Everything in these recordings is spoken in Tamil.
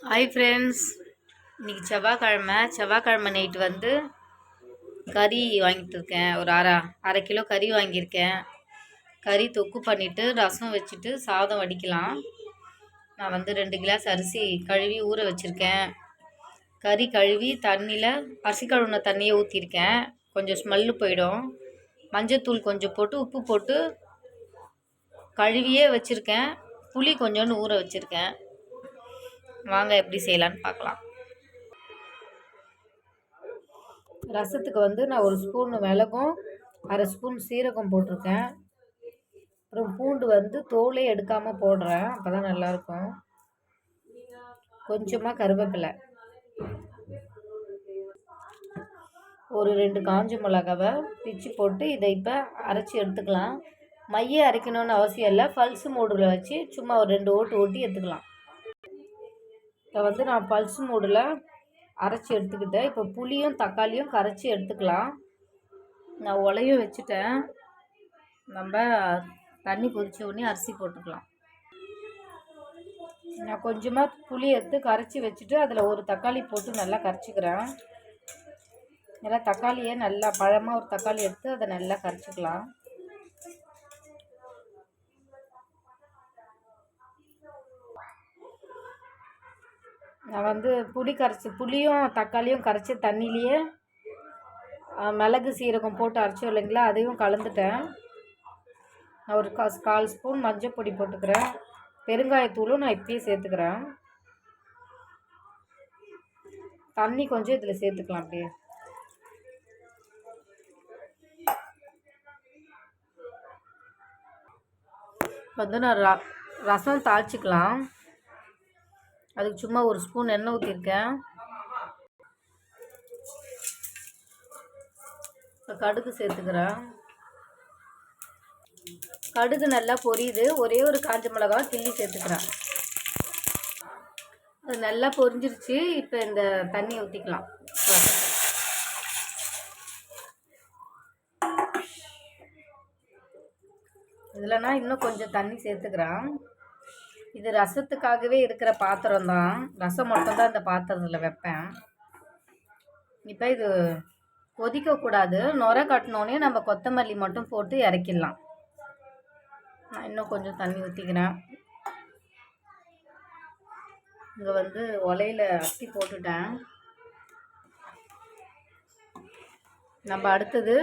ஹாய் ஃப்ரெண்ட்ஸ், இன்றைக்கி செவ்வாய்க்கிழமை நைட்டு வந்து கறி வாங்கிட்டு இருக்கேன். ஒரு அரை கிலோ கறி வாங்கியிருக்கேன். கறி தொக்கு பண்ணிவிட்டு ரசம் வச்சுட்டு சாதம் வடிக்கலாம். நான் வந்து 2 கிளாஸ் அரிசி கழுவி ஊற வச்சுருக்கேன். கறி கழுவி தண்ணியில் அரிசி கழுவின தண்ணியை ஊற்றிருக்கேன். கொஞ்சம் ஸ்மெல்லு போயிடும். மஞ்சத்தூள் கொஞ்சம் போட்டு உப்பு போட்டு கழுவியே வச்சுருக்கேன். புளி கொஞ்சோண்டு ஊற வச்சுருக்கேன். வாங்க எப்படி செய்யலான்னு பார்க்கலாம். ரசத்துக்கு வந்து நான் 1 ஸ்பூன் மிளகும், அரை ஸ்பூன் சீரகம் போட்டிருக்கேன். அப்புறம் பூண்டு வந்து தோலே எடுக்காமல் போடுறேன், அப்போ தான் நல்லாயிருக்கும். கொஞ்சமாக கருவேப்பிலை, ஒரு 2 காஞ்ச மிளகாவை பிச்சு போட்டு இதை இப்போ அரைச்சி எடுத்துக்கலாம். மைய அரைக்கணும்னு அவசியம் இல்லை, பல்ஸ் மூடில் வச்சு சும்மா ஒரு 2 ஓட்டு ஓட்டி எடுத்துக்கலாம். இப்போ வந்து நான் பல்ஸ் மூடில் அரைச்சி எடுத்துக்கிட்டேன். இப்போ புளியும் தக்காளியும் கரைச்சி எடுத்துக்கலாம். நான் உலையும் வச்சுட்டேன். நம்ம தண்ணி கொதிச்ச உடனே அரிசி போட்டுக்கலாம். நான் கொஞ்சமாக புளி எடுத்து கரைச்சி வச்சுட்டு அதில் ஒரு தக்காளி போட்டு நல்லா கரைச்சிக்கிறேன். நல்லா தக்காளியை நல்லா பழமாக ஒரு தக்காளி எடுத்து அதை நல்லா கரைச்சிக்கலாம். நான் வந்து புளியும் தக்காளியும் கரைச்சி தண்ணியிலேயே மிளகு சீரகம் போட்டு அரைச்சோம் இல்லைங்களா, அதையும் கலந்துட்டேன். நான் ஒரு 1/4 ஸ்பூன் மஞ்சள் பொடி போட்டுக்கிறேன். பெருங்காயத்தூளும் நான் இப்பயே சேர்த்துக்கிறேன். தண்ணி கொஞ்சம் இதில் சேர்த்துக்கலாம். அப்படியே வந்து நான் ரசம் தாளிச்சிக்கலாம். அதுக்கு சும்மா 1 ஸ்பூன் எண்ணெய் ஊற்றிருக்கேன். இப்போ கடுகு சேர்த்துக்கிறேன். கடுகு நல்லா பொரியுது. ஒரே ஒரு காஞ்ச மிளகா கிள்ளி சேர்த்துக்கிறேன். அது நல்லா பொரிஞ்சிருச்சு. இப்போ இந்த தண்ணி ஊற்றிக்கலாம். இதில் நான் இன்னும் கொஞ்சம் தண்ணி சேர்த்துக்கிறேன். இது ரசத்துக்காகவே இருக்கிற பாத்திரம் தான். ரசம் மட்டும்தான் இந்த பாத்திரத்தில் வைப்பேன். இப்போ இது கொதிக்கக்கூடாது. நுரை கட்டினோடனே நம்ம கொத்தமல்லி மட்டும் போட்டு இறக்கிடலாம். நான் இன்னும் கொஞ்சம் தண்ணி ஊற்றிக்கிறேன். இங்கே வந்து உலையில் அரிசி போட்டுட்டேன். நம்ம அடுத்தது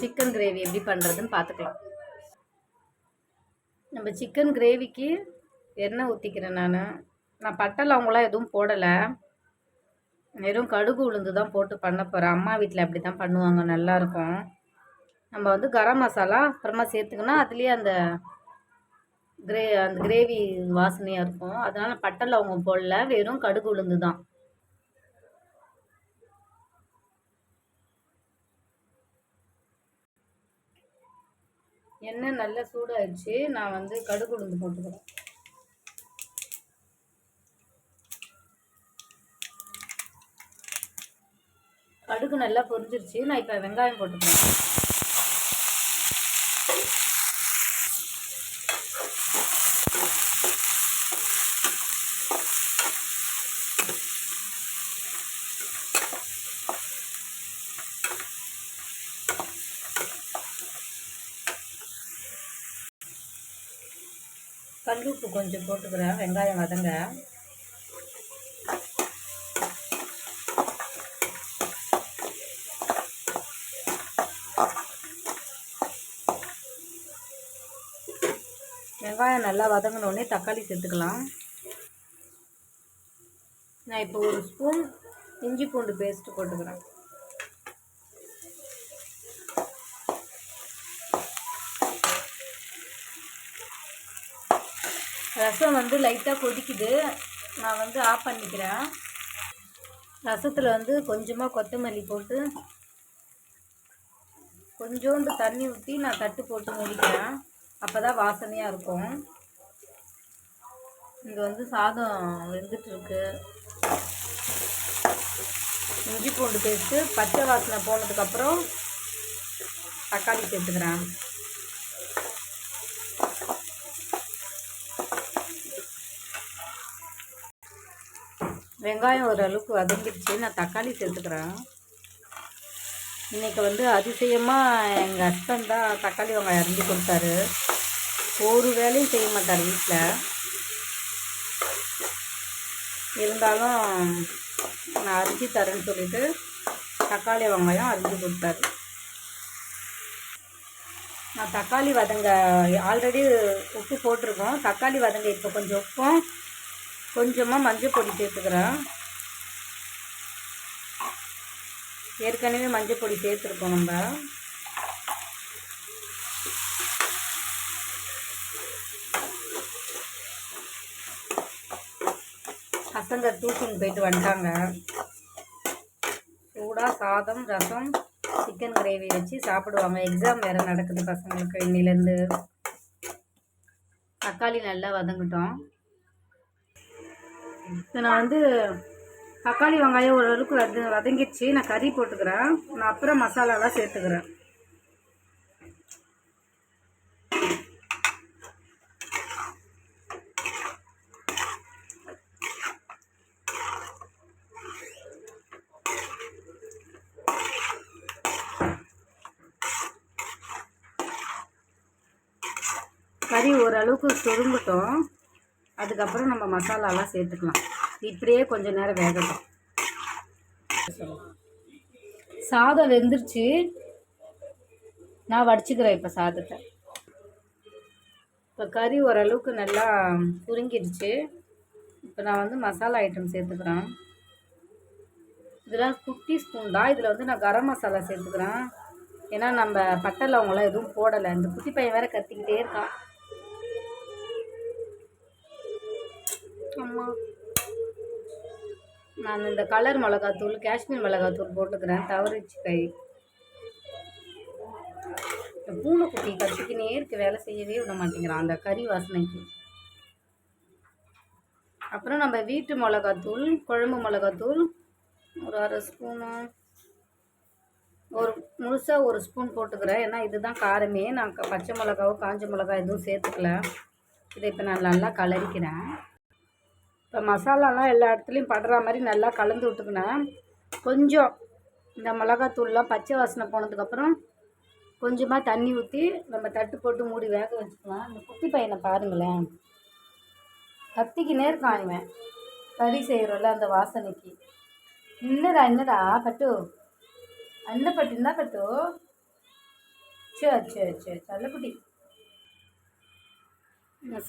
சிக்கன் கிரேவி எப்படி பண்ணுறதுன்னு பார்த்துக்கலாம். நம்ம சிக்கன் கிரேவிக்கு எண்ணெய் ஊற்றிக்கிறேன். நான் பட்டை லவங்கலாம் எதுவும் போடலை, வெறும் கடுகு உளுந்து தான் போட்டு பண்ண போகிறேன். அம்மா வீட்டில் அப்படி தான் பண்ணுவாங்க, நல்லாயிருக்கும். நம்ம வந்து கரம் மசாலா அப்புறமா சேர்த்துக்கணும். அதுலேயே அந்த கிரேவி வாசனையாக இருக்கும். அதனால் பட்டை லவங்கம் போடல, வெறும் கடுகு உளுந்து தான். எண்ணெய் நல்லா சூடாகிடுச்சு. நான் வந்து கடுகு உளுந்து போட்டுக்கிறேன். கடுகு நல்லா பொரிஞ்சிருச்சு. நான் இப்போ வெங்காயம் போட்டுக்கிறேன். கல்லுப்பு கொஞ்சம் போட்டுக்கிறேன். வெங்காயம் வதங்க. வெங்காயம் நல்லா வதங்கினோடனே தக்காளி சேர்த்துக்கலாம். நான் இப்போ 1 ஸ்பூன் இஞ்சி பூண்டு பேஸ்ட்டு போட்டுக்கிறேன். ரசம் வந்து லைட்டாக கொதிக்குது. நான் வந்து ஆஃப் பண்ணிக்கிறேன். ரசத்தில் வந்து கொஞ்சமாக கொத்தமல்லி போட்டு கொஞ்சோண்டு தண்ணி ஊற்றி நான் தட்டு போட்டு மூடிக்கிறேன். அப்போ தான் வாசனையாக இருக்கும். இங்கே வந்து சாதம் வெந்துட்டுருக்கு. இஞ்சி பூண்டு பேஸ்ட்டு பச்சை வாசனை போனதுக்கப்புறம் தக்காளி சேர்த்துக்கிறேன். வெங்காயம் ஓரளவுக்கு வதங்கிடுச்சு. நான் தக்காளி சேர்த்துக்கிறேன். இன்றைக்கி வந்து அதிசயமாக எங்கள் ஹஸ்பண்ட் தான் தக்காளி வெங்காயம் அரிஞ்சு கொடுத்தாரு. ஒரு வேலையும் செய்ய மாட்டார் வீட்டில். இருந்தாலும் நான் அரிஞ்சு தரேன்னு சொல்லிவிட்டு தக்காளி வெங்காயம் அரிஞ்சு கொடுத்தாரு. நான் தக்காளி வதங்க ஆல்ரெடி உப்பு போட்டிருக்கோம். தக்காளி வதங்க இப்போ கொஞ்சம் உப்பும் கொஞ்சமாக மஞ்சள் பொடி சேர்த்துக்கிறேன். ஏற்கனவே மஞ்சள் பொடி சேர்த்துருக்கோம் நம்ம. பசங்க டியூஷன் போயிட்டு வந்துட்டாங்க. சூடாக சாதம், ரசம், சிக்கன் கிரேவி வச்சு சாப்பிடுவாங்க. எக்ஸாம் வேறு நடக்குது பசங்களுக்கு இன்னிலேருந்து. தக்காளி நல்லா வதங்கட்டும். இப்போ நான் வந்து தக்காளி வெங்காயம் ஓரளவுக்கு வதங்கிடுச்சு. நான் கறி போட்டுக்கிறேன். நான் அப்புறம் மசாலாலாம் சேர்த்துக்கிறேன். கறி ஓரளவுக்கு சுருங்கட்டும். அதுக்கப்புறம் நம்ம மசாலாலாம் சேர்த்துக்கலாம். இப்படியே கொஞ்சம் நேரம் வேகட்டும். சாதம் வெந்துருச்சு. நான் வடிச்சுக்கிறேன் இப்போ சாதத்தை. இப்போ கறி ஓரளவுக்கு நல்லா சுருங்கிடுச்சு. இப்போ நான் வந்து மசாலா ஐட்டம் சேர்த்துக்கிறேன். இதெல்லாம் குட்டி ஸ்பூன் தான். இதில் வந்து நான் கரம் மசாலா சேர்த்துக்கிறேன். ஏன்னா நம்ம பட்டை லவங்கெல்லாம் எதுவும் போடலை. இந்த குட்டி பையன் வேறு கத்திக்கிட்டே இருக்கான். அம்மா, நான் இந்த கலர் மிளகாத்தூள், காஷ்மீர் மிளகாத்தூள் போட்டுக்கிறேன். தவறிச்சு கை. இந்த பூனைக்குட்டி கத்திக்கினே இருக்கு, வேலை செய்யவே விட மாட்டேங்கிறான் அந்த கறி வாசனைக்கு. அப்புறம் நம்ம வீட்டு மிளகாத்தூள், குழம்பு மிளகாத்தூள் ஒரு 1/2 ஸ்பூனு, ஒரு முழுசாக 1 ஸ்பூன் போட்டுக்கிறேன். ஏன்னா இதுதான் காரமே. நான் பச்சை மிளகாவோ காஞ்ச மிளகா எதுவும் சேர்த்துக்கல. இதை இப்போ நான் நல்லா கலரிக்கிறேன். இப்போ மசாலாலாம் எல்லா இடத்துலையும் படுற மாதிரி நல்லா கலந்து விட்டுக்கினேன். கொஞ்சம் இந்த மிளகாத்தூள்லாம் பச்சை வாசனை போனதுக்கப்புறம் கொஞ்சமாக தண்ணி ஊற்றி நம்ம தட்டு போட்டு மூடி வேக வச்சுக்கலாம். இந்த குட்டி பையனை பாருங்களேன், கத்திக்கினே இருக்கான் இவன். கறி செய்கிறோம்ல அந்த வாசனைக்கு. என்னடா பட்டு, அந்த பட்டு என்ன பட்டு? சரி நல்லக்குட்டி.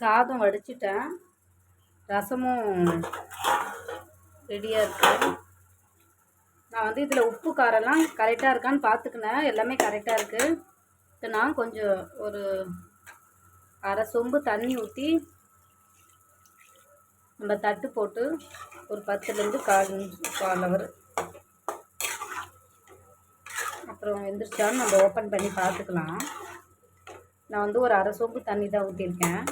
சாதம் வடிச்சிட்டேன். ரசமும் ரெடியாக இருக்குது. நான் வந்து இதில் உப்பு காரெல்லாம் கரெக்டாக இருக்கான்னு பார்த்துக்கினேன். எல்லாமே கரெக்டாக இருக்குது. இப்போ நான் கொஞ்சம் ஒரு 1/2 சொம்பு தண்ணி ஊற்றி நம்ம தட்டு போட்டு ஒரு 10லேருந்து 1/4 ஹவர் அப்புறம் வெந்துருச்சான்னு நம்ம ஓப்பன் பண்ணி பார்த்துக்கலாம். நான் வந்து ஒரு 1/2 சொம்பு தண்ணி தான் ஊற்றிருக்கேன்.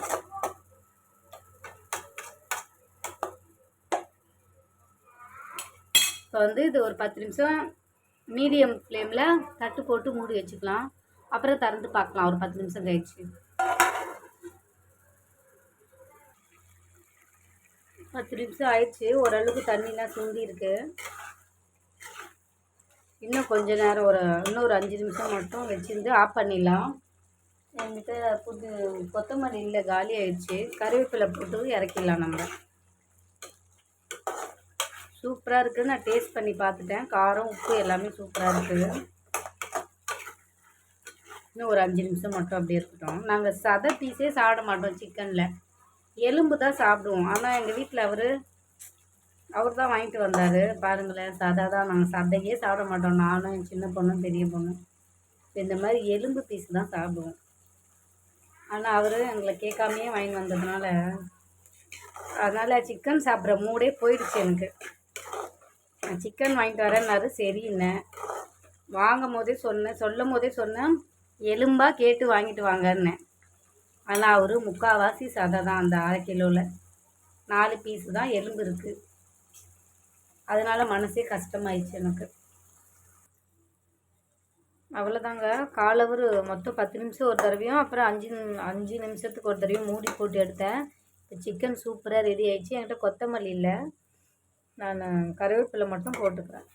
இப்போ வந்து இது ஒரு 10 நிமிஷம் மீடியம் ஃப்ளேமில் தட்டு போட்டு மூடி வச்சுக்கலாம். அப்புறம் திறந்து பார்க்கலாம் ஒரு 10 நிமிஷம் கழிச்சு. 10 நிமிஷம் ஆயிடுச்சு. ஓரளவுக்கு தண்ணிலாம் சுண்டி இருக்கு. இன்னும் கொஞ்ச நேரம் இன்னும் ஒரு 5 நிமிஷம் மட்டும் வச்சுருந்து ஆஃப் பண்ணிடலாம். என்கிட்ட கொத்தமல்லி இல்லை, காலி ஆயிடுச்சு. கருவேப்பிலை போட்டு இறக்கிடலாம் நம்ம. சூப்பராக இருக்குது. நான் டேஸ்ட் பண்ணி பார்த்துட்டேன். காரம் உப்பு எல்லாமே சூப்பராக இருக்குது. இன்னும் ஒரு 5 நிமிஷம் மட்டும் அப்படியே இருக்கட்டும். நாங்கள் சதை பீஸே சாப்பிட மாட்டோம் சிக்கனில். எலும்பு தான் சாப்பிடுவோம். ஆனால் எங்கள் வீட்டில் அவர் தான் வாங்கிட்டு வந்தார். பாருங்களேன், சதை தான். நாங்கள் சதையே சாப்பிட மாட்டோம். நானும் என் சின்ன பொண்ணும் பெரிய பொண்ணும் இந்த மாதிரி எலும்பு பீஸ் தான் சாப்பிடுவோம். ஆனால் அவர் எங்களை கேட்காமையே வாங்கி வந்ததுனால அதனால் சிக்கன் சாப்பிட்ற மூடே போயிடுச்சு எனக்கு. சிக்கன் வாங்கிட்டு வரேன்னாரு. சரின்னேன். சொல்லும் போதே சொன்னேன் எலும்பாக கேட்டு வாங்கிட்டு வாங்கன்னேன். ஆனால் அவர் முக்கால்வாசி சதை தான். அந்த 1/2 கிலோவில் 4 பீஸு தான் எலும்பு இருக்குது. அதனால் மனசே கஷ்டமாயிடுச்சு எனக்கு. அவ்வளோதாங்க. காலவர் மொத்தம் 10 நிமிஷம் ஒரு தடவையும் அப்புறம் 5 நிமிஷத்துக்கு ஒரு தடவையும் மூடி போட்டு எடுத்தேன். இப்போ சிக்கன் சூப்பராக ரெடி ஆயிடுச்சு. என்கிட்ட கொத்தமல்லி இல்லை. நான் கருவேப்பிலை மட்டும் போட்டுக்கிறேன்.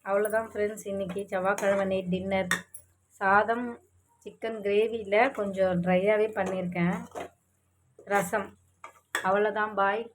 அவ்வளோதான் ஃப்ரெண்ட்ஸ், இன்றைக்கி செவ்வாய்க்கிழமை நைட் டின்னர். சாதம் சிக்கன் கிரேவியில் கொஞ்சம் ட்ரையாகவே பண்ணியிருக்கேன். ரசம். அவ்வளோதான், பாய்.